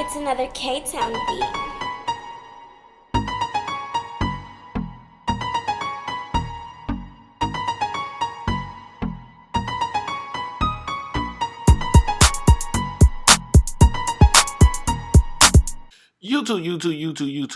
It's another K-Town beat.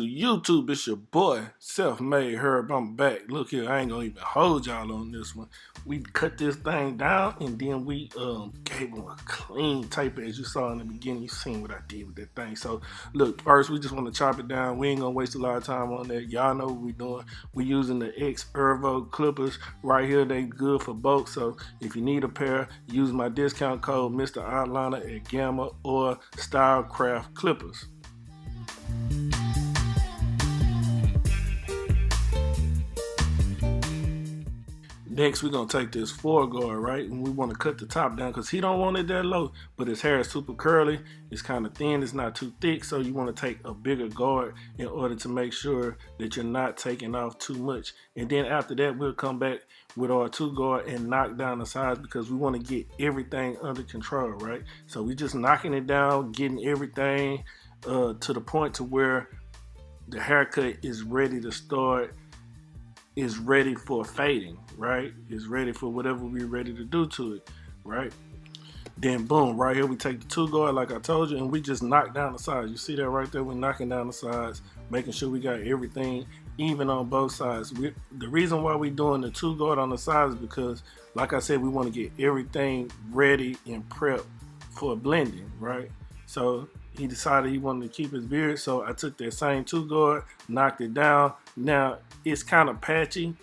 YouTube, it's your boy, Self-Made Herb. I'm back. Look here, I ain't gonna even hold y'all on this one. We cut this thing down and then we gave them a clean tape as you saw in the beginning. You seen what I did with that thing. So look, first we just want to chop it down. We ain't gonna waste a lot of time on that. Y'all know what we doing. We using the X Ervo clippers right here. They good for bulk. So if you need a pair, use my discount code Mr. Outliner at Gamma or Stylecraft clippers. Next, we're gonna take this 4 guard, right? And we want to cut the top down because he don't want it that low, but his hair is super curly. It's kind of thin, it's not too thick. So you want to take a bigger guard in order to make sure that you're not taking off too much. And then after that, we'll come back with our 2 guard and knock down the sides because we want to get everything under control, right? So we just knocking it down, getting everything to the point to where the haircut is ready to start, is ready for fading, right? Is ready for whatever we're ready to do to it, right? Then boom, right here we take the 2 guard like I told you, and we just knock down the sides. You see that right there? We're knocking down the sides, making sure we got everything even on both sides. The reason why we're doing the 2 guard on the sides is because, like I said, we want to get everything ready and prepped for blending, right? So he decided he wanted to keep his beard, so I took that same 2 guard, knocked it down. Now it's kind of patchy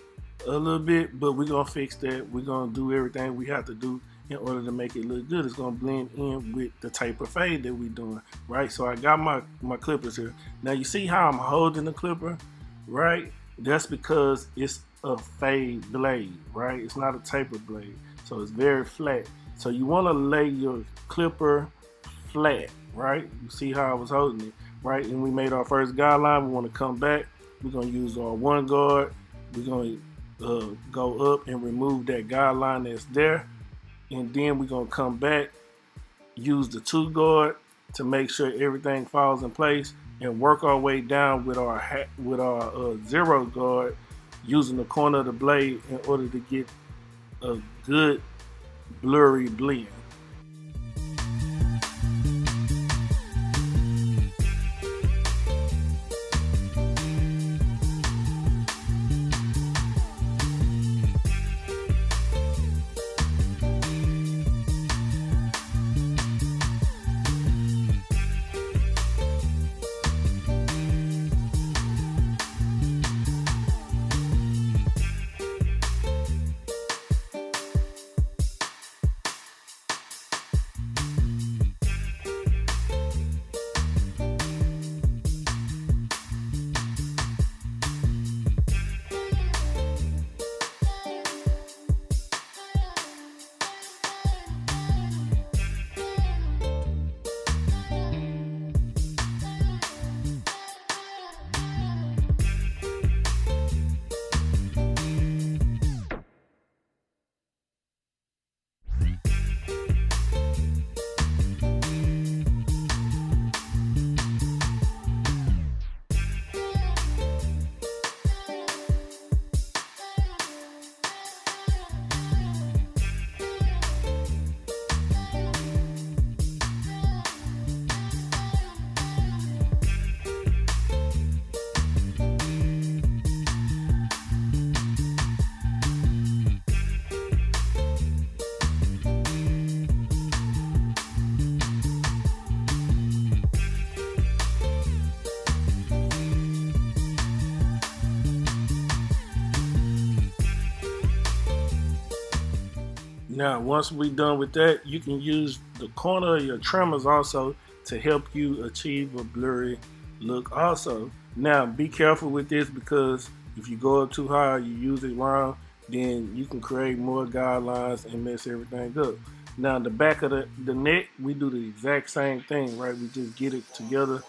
a little bit, but we're gonna fix that. We're gonna do everything we have to do in order to make it look good. It's gonna blend in with the type of fade that we're doing, right? So I got my clippers here. Now you see how I'm holding the clipper, right? That's because it's a fade blade, right? It's not a taper blade, so it's very flat. So you want to lay your clipper flat, right? You see how I was holding it, right? And we made our first guideline. We want to come back. We're going to use our 1 guard. We're going to go up and remove that guideline that's there. And then we're going to come back, use the 2 guard to make sure everything falls in place, and work our way down with our 0 guard using the corner of the blade in order to get a good blurry blend. Now, once we're done with that, you can use the corner of your trimmers also to help you achieve a blurry look also. Now, be careful with this because if you go up too high, you use it wrong, then you can create more guidelines and mess everything up. Now, the back of the neck, we do the exact same thing, right? We just get it together.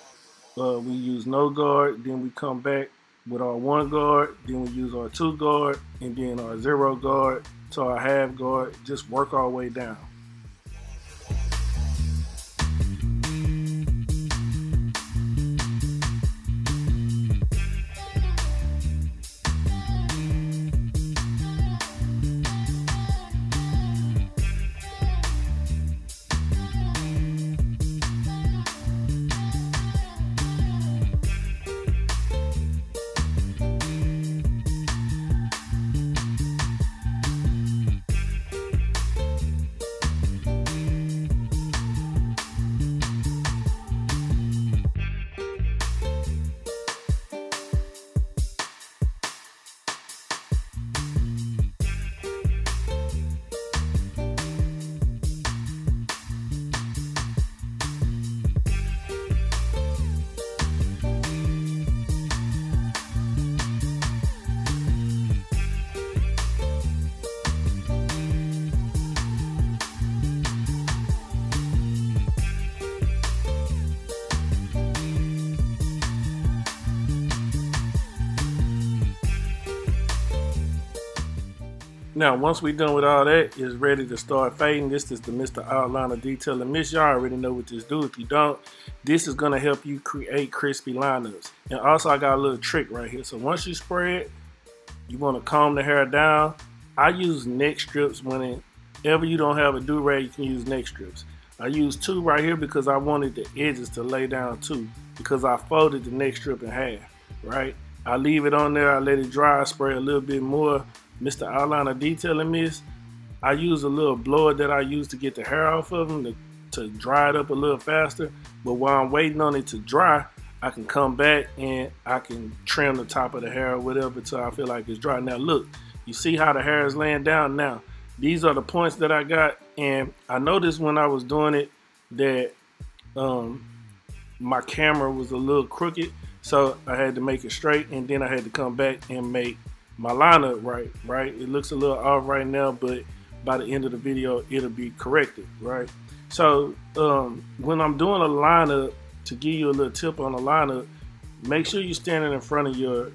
We use no guard, then we come back with our 1 guard, then we use our 2 guard, and then our 0 guard to our half guard. Just work our way down. Now, once we're done with all that, it's ready to start fading. This is the Mr. Outliner Detailer Mist. Y'all already know what this do. If you don't, this is gonna help you create crispy lineups. And also, I got a little trick right here. So once you spray it, you wanna comb the hair down. I use neck strips whenever you don't have a do-rag, you can use neck strips. I use 2 right here because I wanted the edges to lay down too, because I folded the neck strip in half, right? I leave it on there, I let it dry, spray a little bit more Mr. Outliner Detailing Mist. I use a little blower that I use to get the hair off of them to dry it up a little faster. But while I'm waiting on it to dry, I can come back and I can trim the top of the hair or whatever until I feel like it's dry. Now look, you see how the hair is laying down now. These are the points that I got, and I noticed when I was doing it that my camera was a little crooked, so I had to make it straight, and then I had to come back and make my lineup right. It looks a little off right now, but by the end of the video it'll be corrected, right? So when I'm doing a lineup, to give you a little tip on a lineup, make sure you're standing in front of your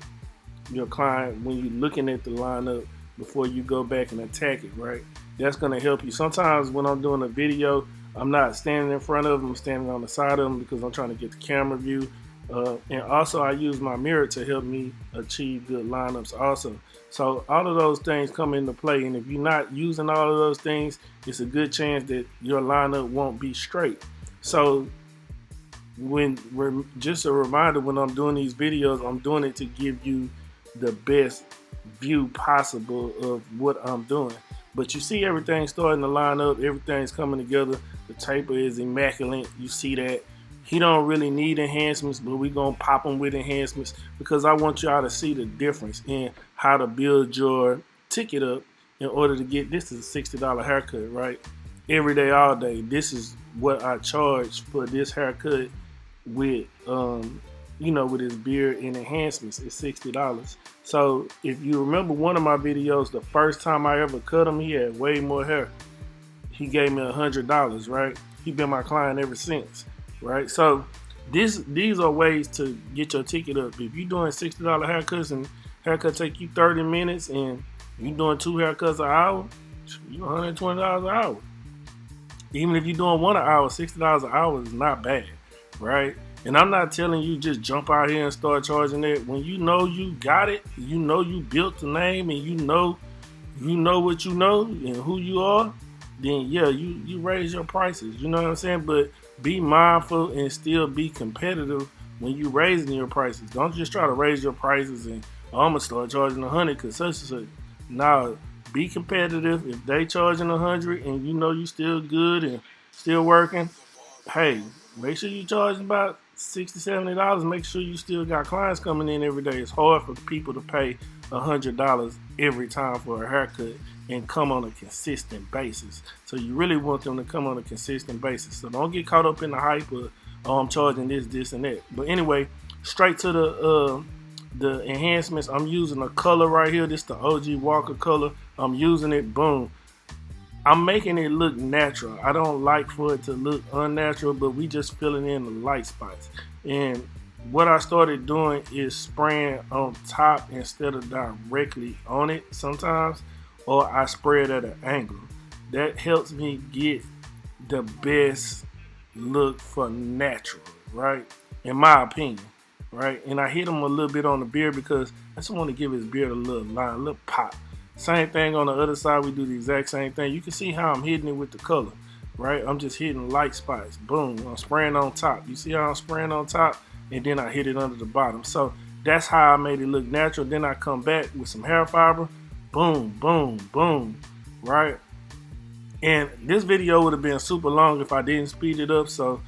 client when you're looking at the lineup before you go back and attack it, right? That's gonna help you. Sometimes when I'm doing a video, I'm not standing in front of them, I'm standing on the side of them because I'm trying to get the camera view. And also I use my mirror to help me achieve good lineups also. So all of those things come into play, and if you're not using all of those things, it's a good chance that your lineup won't be straight. So just a reminder, when I'm doing these videos, I'm doing it to give you the best view possible of what I'm doing. But you see everything starting to line up, everything's coming together. The taper is immaculate, you see that. He don't really need enhancements, but we're gonna pop him with enhancements because I want y'all to see the difference in how to build your ticket up in order to get, this is a $60 haircut, right? Every day, all day. This is what I charge for this haircut with with his beard and enhancements. It's $60. So if you remember one of my videos, the first time I ever cut him, he had way more hair. He gave me $100, right? He's been my client ever since, right? So these are ways to get your ticket up. If you're doing $60 haircuts and haircut take you 30 minutes and you're doing 2 haircuts an hour, you're $120 an hour. Even if you're doing 1 an hour, $60 an hour is not bad, right? And I'm not telling you just jump out here and start charging that. When you know you got it, you know you built the name, and you know what you know and who you are, then yeah, you raise your prices. You know what I'm saying? But be mindful and still be competitive when you raising your prices. Don't just try to raise your prices and I'm gonna start charging 100 because such and such. Nah, be competitive. If they charging 100 and you know you still good and still working, hey, make sure you charging about $60, $70. Make sure you still got clients coming in every day. It's hard for people to pay $100 every time for a haircut and come on a consistent basis. So you really want them to come on a consistent basis. So don't get caught up in the hype of, oh, I'm charging this, and that. But anyway, straight to the enhancements. I'm using a color right here. This is the OG Walker color. I'm using it. Boom. I'm making it look natural. I don't like for it to look unnatural, but we just filling in the light spots. And what I started doing is spraying on top instead of directly on it sometimes, or I spray it at an angle. That helps me get the best look for natural, right? In my opinion, right? And I hit him a little bit on the beard because I just want to give his beard a little line, a little pop. Same thing on the other side, we do the exact same thing. You can see how I'm hitting it with the color, right? I'm just hitting light spots. Boom, I'm spraying on top. You see how I'm spraying on top? And then I hit it under the bottom. So that's how I made it look natural. Then I come back with some hair fiber. Boom, boom, boom, right? And this video would have been super long if I didn't speed it up. So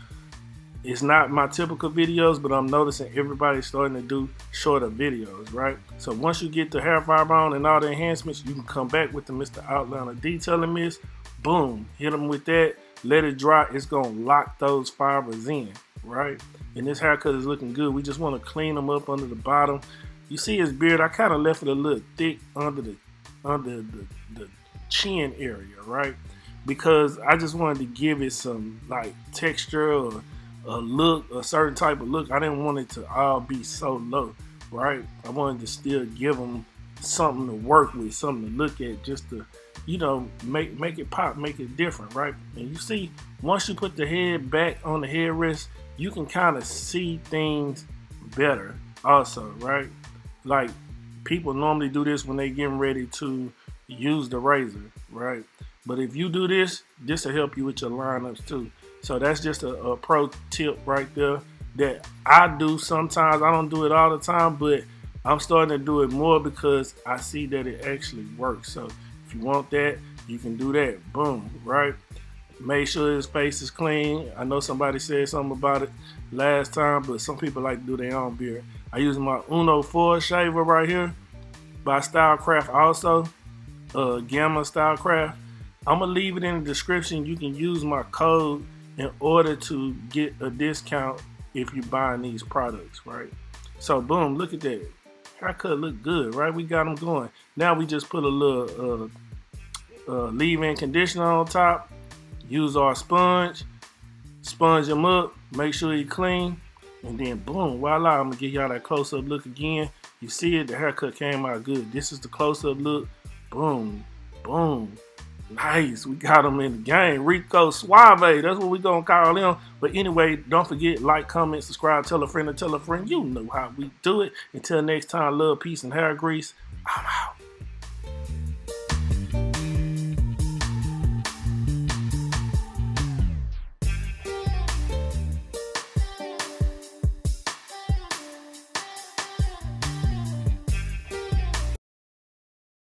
it's not my typical videos, but I'm noticing everybody's starting to do shorter videos, right? So once you get the hair fiber on and all the enhancements, you can come back with the Mr. Outliner Detailing Mist. Boom, hit them with that, let it dry. It's gonna lock those fibers in, right? And this haircut is looking good. We just want to clean them up under the bottom. You see his beard, I kind of left it a little thick under the chin area, right? Because I just wanted to give it some like texture or a look, a certain type of look. I didn't want it to all be so low, right? I wanted to still give them something to work with, something to look at, just to, you know, make it pop, make it different, right? And you see, once you put the head back on the headrest, you can kind of see things better also, right? Like, people normally do this when they getting ready to use the razor, right? But if you do this, this will help you with your lineups too. So that's just a pro tip right there that I do sometimes. I don't do it all the time, but I'm starting to do it more because I see that it actually works. So if you want that, you can do that. Boom, right? Make sure his face is clean. I know somebody said something about it last time, but some people like to do their own beard. I use my Uno 4 shaver right here by Stylecraft also, Gamma Stylecraft. I'm gonna leave it in the description. You can use my code in order to get a discount if you're buying these products, right? So boom, look at that. Haircut look good, right? We got them going. Now we just put a little leave-in conditioner on top. Use our sponge him up, make sure he clean, and then boom, voila. I'm gonna give y'all that close-up look again. You see it, the haircut came out good. This is the close-up look. Boom, boom. Nice, we got him in the game. Rico Suave, that's what we gonna call him. But anyway, don't forget, like, comment, subscribe, tell a friend to tell a friend. You know how we do it. Until next time, love, peace, and hair grease. I'm out.